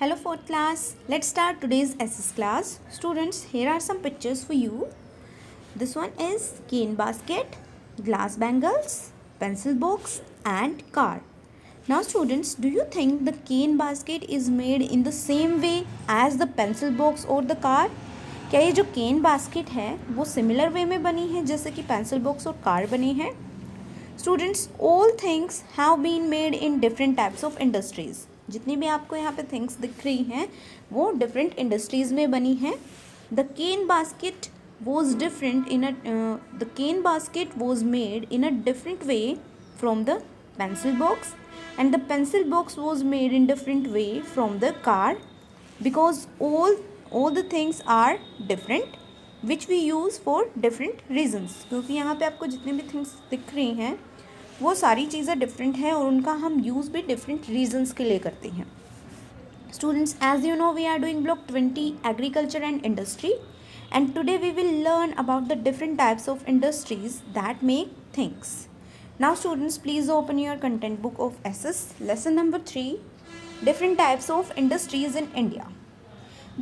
Hello fourth class. Let's start today's SS class. Students, here are some pictures for you. This one is cane basket, glass bangles, pencil box and car. Now students, do you think the cane basket is made in the same way as the pencil box or the car? क्या ये जो केन basket है वो similar way में बनी है जैसे कि पेंसिल बॉक्स और कार बनी है? Students, all things have been made in different types of industries. जितनी भी आपको यहाँ पे थिंग्स दिख रही हैं वो डिफरेंट इंडस्ट्रीज़ में बनी हैं. The cane basket was different in the cane basket was made in a different way from the pencil box and the pencil box was made in different way from the car because all the things are different which we use for different reasons. क्योंकि यहाँ पे आपको जितने भी things दिख रही हैं वो सारी चीज़ें डिफरेंट हैं और उनका हम यूज़ भी डिफरेंट रीजंस के लिए करते हैं. Students, as you know we are doing block 20 agriculture and industry and today we will learn about the different types of industries that make things. Now students, please open your content book of SS lesson number 3, different types of industries in India.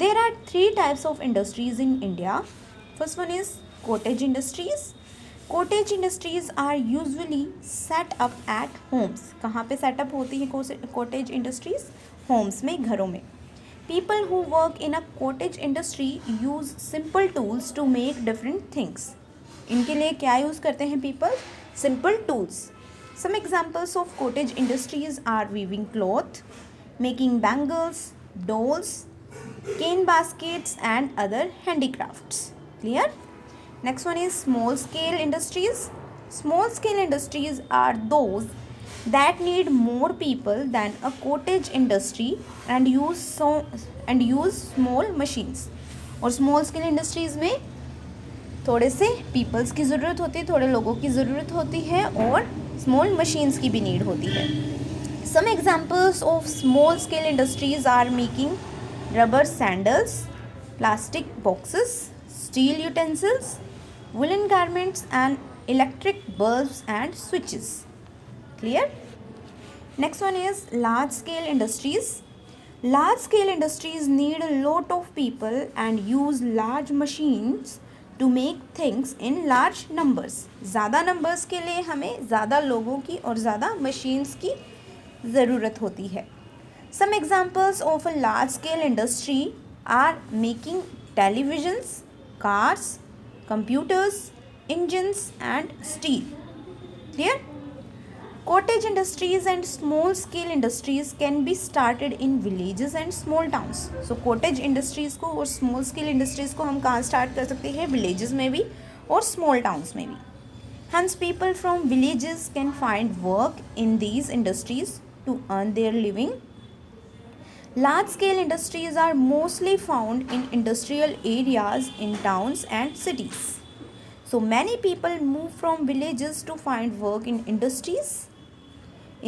There are 3 types of industries in India. First one is cottage industries. Cottage industries are usually set up at homes. कहाँ पे set up होती है cottage industries? Homes में, घरों में. People who work in a cottage industry use simple tools to make different things. इनके लिए क्या यूज़ करते हैं people? Simple tools. Some examples of cottage industries are weaving cloth, making bangles, dolls, cane baskets and other handicrafts. Clear? Next one is small scale industries. Small scale industries are those that need more people than a cottage industry and use small machines. और small scale industries में थोड़े से peoples की ज़रूरत होती है, थोड़े लोगों की ज़रूरत होती है और small machines की भी need होती है. Some examples of small scale industries are making rubber sandals, plastic boxes, steel utensils, woolen garments and electric bulbs and switches. Clear? Next one is large scale industries. Large scale industries need a lot of people and use large machines to make things in large numbers. ज़्यादा numbers के लिए हमें ज़्यादा लोगों की और ज़्यादा machines की ज़रूरत होती है. Some examples of a large scale industry are making televisions, cars, computers, engines and steel. Clear? Cottage industries and small scale industries can be started in villages and small towns. So cottage industries को और small scale industries को हम कहाँ start कर सकते हैं? Villages में भी और small towns में भी. Hence people from villages can find work in these industries to earn their living. Large scale industries are mostly found in industrial areas in towns and cities. So many people move from villages to find work in industries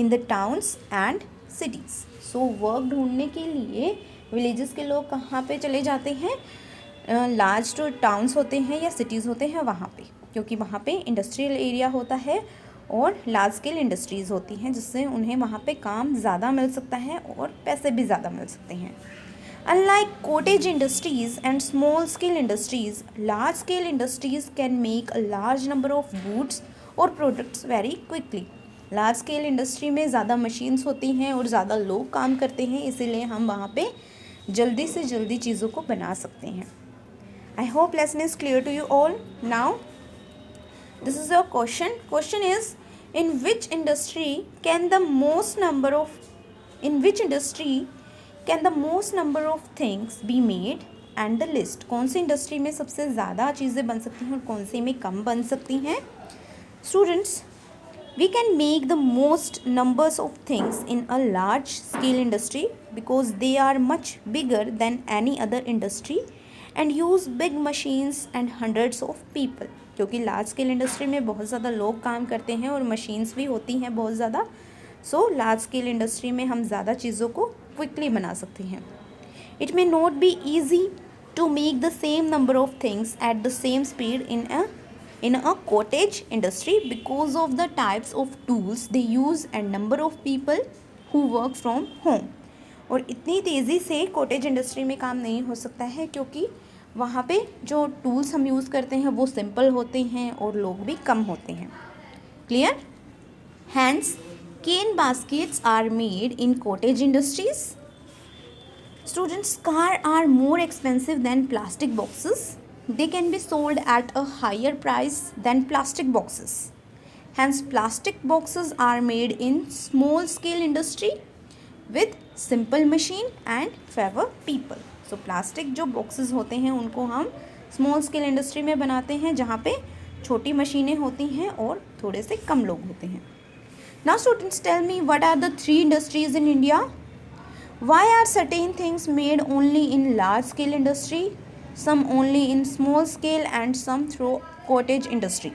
in the towns and cities. So work ढूंढने के लिए villages के लोग कहाँ पे चले जाते हैं? लार्ज जो टाउन्स होते हैं या सिटीज़ होते हैं वहाँ पे, क्योंकि वहाँ पे इंडस्ट्रियल एरिया होता है और लार्ज स्केल इंडस्ट्रीज़ होती हैं जिससे उन्हें वहाँ पे काम ज़्यादा मिल सकता है और पैसे भी ज़्यादा मिल सकते हैं. Unlike cottage industries and small scale industries, large scale industries can make a large number of goods or products very quickly. Large scale industry में ज़्यादा मशीन्स होती हैं और ज़्यादा लोग काम करते हैं, इसीलिए हम वहाँ पे जल्दी से जल्दी चीज़ों को बना सकते हैं. I hope lesson is clear to you all. Now this is your question. Question is in which industry can the most number of things be made and the list. कौन सी इंडस्ट्री में सबसे ज़्यादा चीज़ें बन सकती हैं और कौन सी में कम बन सकती हैं? Students, we can make the most numbers of things in a large scale industry because they are much bigger than any other industry and use big machines and hundreds of people. क्योंकि large scale industry में बहुत ज़्यादा लोग काम करते हैं और machines भी होती हैं बहुत ज़्यादा. So large scale industry में हम ज़्यादा चीज़ों को quickly बना सकते हैं. It may not be easy to make the same number of things at the same speed in a cottage industry because of the types of tools they use and number of people who work from home. और इतनी तेज़ी से cottage industry में काम नहीं हो सकता है, क्योंकि वहाँ पे जो टूल्स हम यूज़ करते हैं वो सिंपल होते हैं और लोग भी कम होते हैं. Clear? Hence, cane baskets are made in cottage industries. Students, cars are more expensive than plastic boxes. They can be sold at a higher price than plastic boxes. Hence, plastic boxes are made in small scale industry with simple machine and fewer people. So, plastic जो boxes होते हैं उनको हम small scale industry में बनाते हैं, जहाँ पे छोटी मशीनें होती हैं और थोड़े से कम लोग होते हैं. Now students, tell me, what are the 3 industries in India? Why are certain things made only in large scale industry, some only in small scale and some through cottage industry?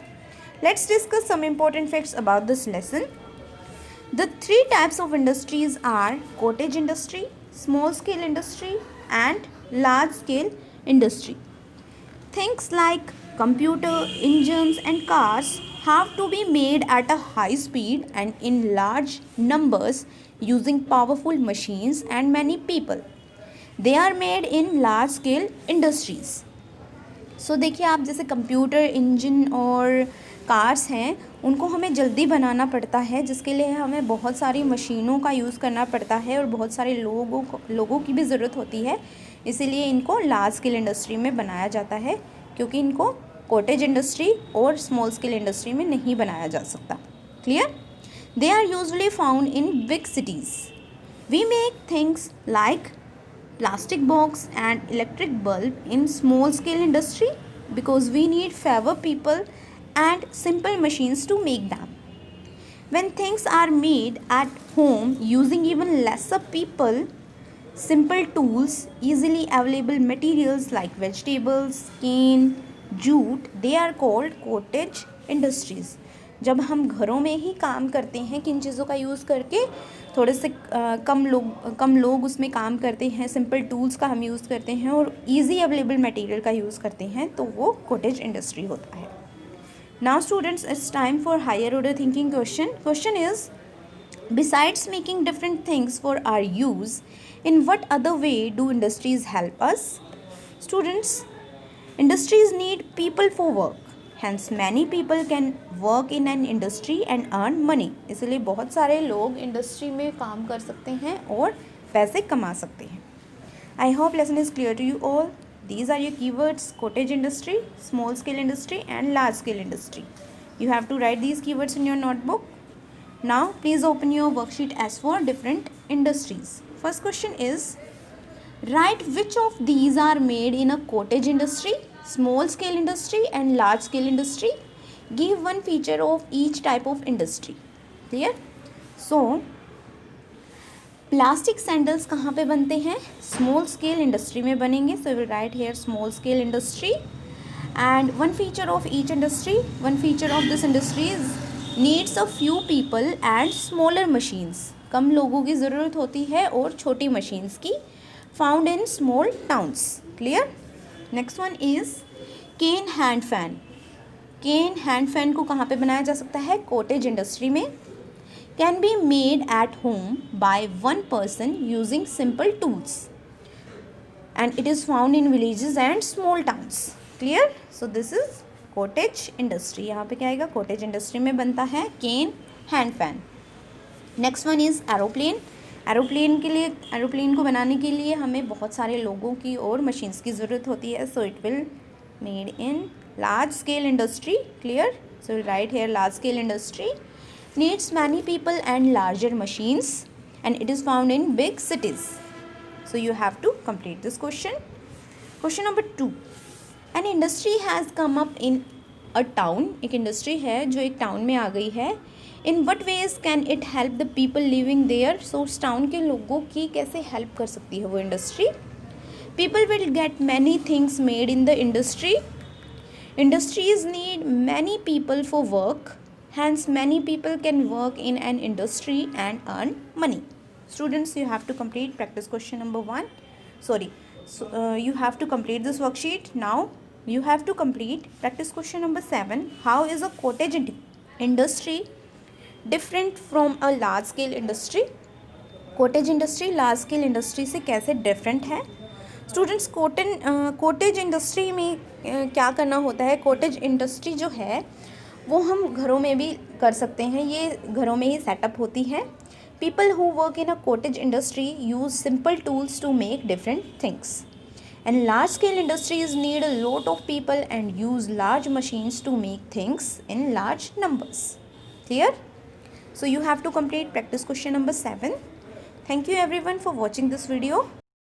Let's discuss some important facts about this lesson. The 3 types of industries are cottage industry, small scale industry and large scale industry. Things like computer, engines and cars have to be made at a high speed and in large numbers using powerful machines and many people. They are made in large scale industries. So देखिए आप, जैसे computer, engine और cars हैं, उनको हमें जल्दी बनाना पड़ता है, जिसके लिए हमें बहुत सारी मशीनों का यूज़ करना पड़ता है और बहुत सारे लोगों की भी ज़रूरत होती है. इसीलिए इनको लार्ज स्केल इंडस्ट्री में बनाया जाता है, क्योंकि इनको कॉटेज इंडस्ट्री और स्मॉल स्केल इंडस्ट्री में नहीं बनाया जा सकता. Clear? They are usually found in big cities. We make things like plastic box and electric bulb in small scale industry because we need fewer people and simple machines to make them. When things are made at home using even lesser people, simple tools, easily available materials like vegetables, cane, jute, they are called cottage industries. जब हम घरों में ही काम करते हैं, किन चीज़ों का यूज़ करके, थोड़े से कम लोग उसमें काम करते हैं, सिंपल टूल्स का हम यूज़ करते हैं और इजी अवेलेबल मटेरियल का यूज़ करते हैं, तो वो कॉटेज इंडस्ट्री होता है. Now students, it's time for higher order thinking question. Question is, besides making different things for our use, in what other way do industries help us? Students, industries need people for work. Hence many people can work in an industry and earn money. इसलिए बहुत सारे लोग industry में काम कर सकते हैं और पैसे कमा सकते हैं. I hope lesson is clear to you all. These are your keywords: cottage industry, small scale industry and large scale industry. You have to write these keywords in your notebook. Now please open your worksheet as for different industries. First question is, write which of these are made in a cottage industry, small scale industry and large scale industry. Give one feature of each type of industry. Clear? So, plastic sandals कहाँ पे बनते हैं? Small scale industry में बनेंगे. So will write here small scale industry. And one feature of each industry, one feature of this industry needs a few people and smaller machines. कम लोगों की ज़रूरत होती है और छोटी मशीन्स की. Found in small towns. Clear? Next one is cane hand fan. Cane hand fan को कहाँ पे बनाया जा सकता है? कॉटेज इंडस्ट्री में. Can be made at home by one person using simple tools and it is found in villages and small towns. Clear? So this is cottage industry. यहाँ पे क्या आएगा? कॉटेज इंडस्ट्री में बनता है cane hand fan. Next one is aeroplane. Aeroplane को बनाने के लिए हमें बहुत सारे लोगों की और मशीन्स की ज़रूरत होती है. So it will made in large scale industry. Clear? So will write here large scale industry. Needs many people and larger machines and it is found in big cities. So you have to complete this question. Question number 2. An industry has come up in a town. एक industry है जो एक town में आ गई है. In what ways can it help the people living there. सो उस town के लोगों की कैसे हेल्प कर सकती है वो industry? People will get many things made in the industry. Industries need many people for work. Hence many people can work in an industry and earn money. Students, you have to complete practice question number 1. Sorry, so you have to complete this worksheet. Now you have to complete practice question number 7. How is a cottage industry different from a large scale industry? Cottage industry large scale industry से कैसे different है? Students, cottage industry में क्या करना होता है? Cottage industry जो है वो हम घरों में भी कर सकते हैं, ये घरों में ही सेटअप होती है. People who work in a cottage industry use simple tools to make different things. And large scale industries need a lot of people and use large machines to make things in large numbers. Clear? So you have to complete practice question number 7. Thank you everyone for watching this video.